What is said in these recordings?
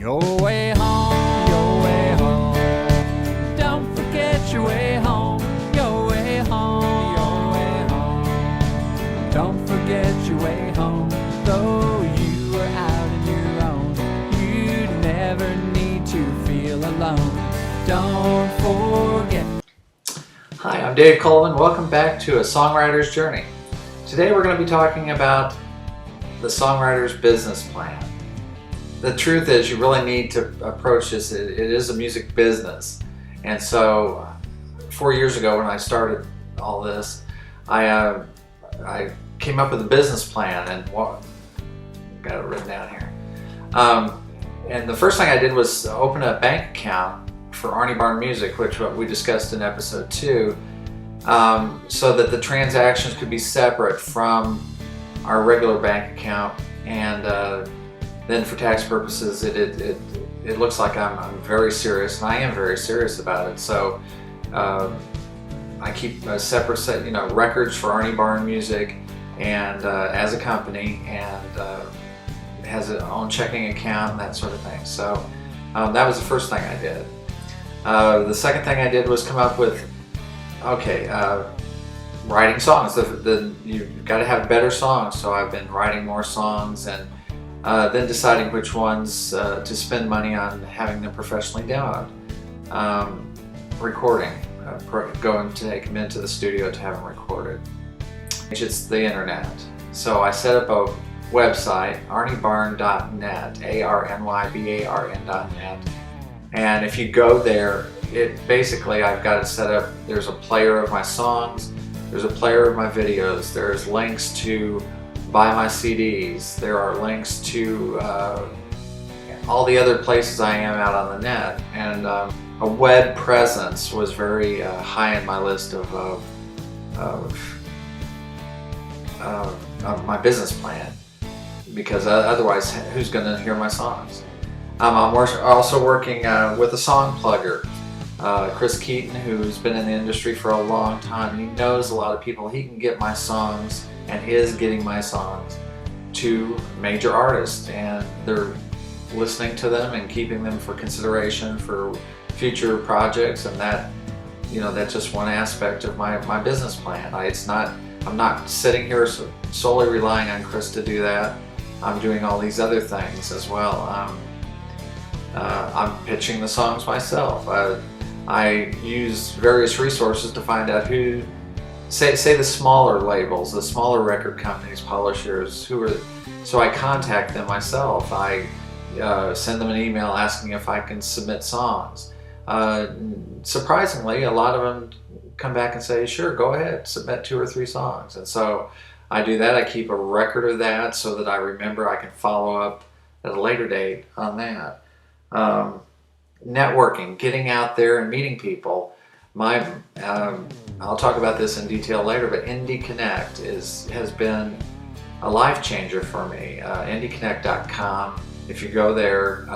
Your way home, your way home. Don't forget your way home, your way home, your way home. Don't forget your way home. Though you are out on your own, you never need to feel alone. Don't forget. Hi, I'm Dave Colvin. Welcome back to A Songwriter's Journey. Today we're going to be talking about the Songwriter's Business Plan. The truth is you really need to approach this. It is a music business. And so 4 years ago when I started all this, I came up with a business plan and got it written down here. And the first thing I did was open a bank account for Arnybarn Music, which we discussed in episode 2, so that the transactions could be separate from our regular bank account, and then for tax purposes it looks like I'm very serious, and I am very serious about it. So I keep a separate set, records for Arnybarn Music and as a company, and it has its own checking account and that sort of thing. So that was the first thing I did. The second thing I did was come up with, writing songs. You've got to have better songs, so I've been writing more songs, and then deciding which ones to spend money on having them professionally demoed. Recording, going to take them into the studio to have them recorded. It's the internet. So I set up a website, arnybarn.net, ARNYBARN.net. And if you go there, I've got it set up. There's a player of my songs, there's a player of my videos, there's links to buy my CDs, there are links to all the other places I am out on the net. And a web presence was very high in my list of my business plan, because otherwise who's going to hear my songs? I'm also working with a song plugger, Chris Keaton, who's been in the industry for a long time. He knows a lot of people. He can get my songs, and is getting my songs, to major artists, and they're listening to them and keeping them for consideration for future projects. And that's just one aspect of my business plan. I'm not sitting here solely relying on Chris to do that. I'm doing all these other things as well. I'm pitching the songs myself. I use various resources to find out who, say the smaller labels, the smaller record companies, publishers, so I contact them myself. I send them an email asking if I can submit songs. Surprisingly, a lot of them come back and say, sure, go ahead, submit 2 or 3 songs. And so I do that. I keep a record of that so that I remember I can follow up at a later date on that. Networking, getting out there and meeting people. I'll talk about this in detail later, but Indie Connect has been a life changer for me. IndieConnect.com. If you go there,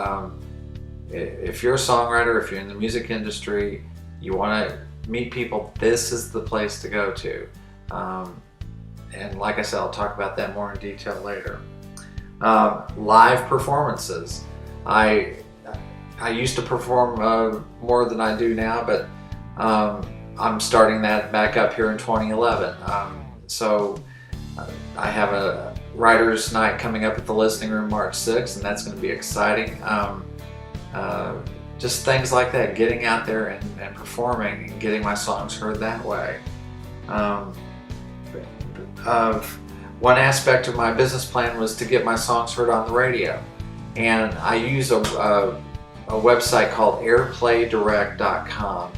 if you're a songwriter, if you're in the music industry, you want to meet people, this is the place to go to. And like I said, I'll talk about that more in detail later. Live performances. I used to perform more than I do now, but I'm starting that back up here in 2011. So I have a writer's night coming up at the Listening Room March 6th, and that's going to be exciting. Just things like that, getting out there and performing and getting my songs heard that way. One aspect of my business plan was to get my songs heard on the radio, and I use a website called airplaydirect.com.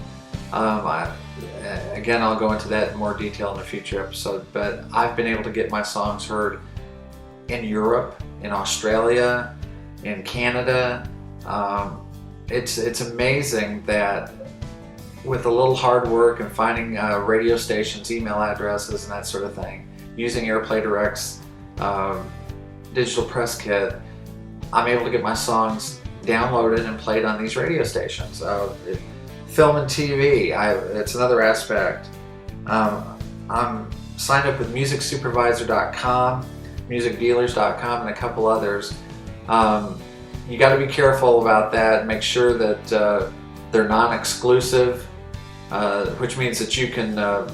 Again, I'll go into that in more detail in a future episode, but I've been able to get my songs heard in Europe, in Australia, in Canada. It's amazing that with a little hard work and finding radio stations, email addresses, and that sort of thing, using Airplay Direct's digital press kit, I'm able to get my songs downloaded and played on these radio stations. Film and TV, it's another aspect. I'm signed up with musicsupervisor.com, musicdealers.com, and a couple others. you got to be careful about that. Make sure that they're non-exclusive, which means that you can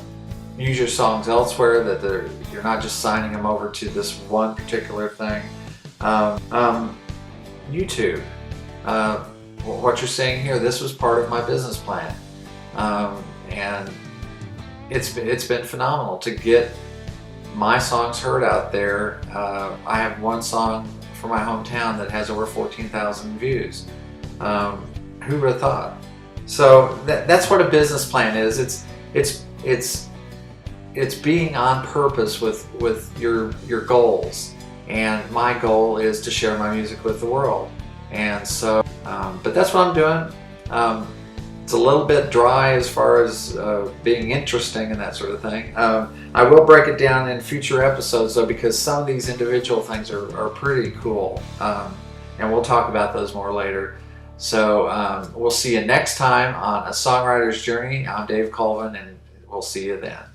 use your songs elsewhere, that you're not just signing them over to this one particular thing. YouTube, what you're seeing here, this was part of my business plan, and it's been phenomenal to get my songs heard out there. I have one song for my hometown that has over 14,000 views. Who would have thought? So that's what a business plan is. It's being on purpose with your goals. And my goal is to share my music with the world. And so, but that's what I'm doing. It's a little bit dry as far as being interesting and that sort of thing. I will break it down in future episodes though, because some of these individual things are pretty cool. And we'll talk about those more later. So we'll see you next time on A Songwriter's Journey. I'm Dave Colvin, and we'll see you then.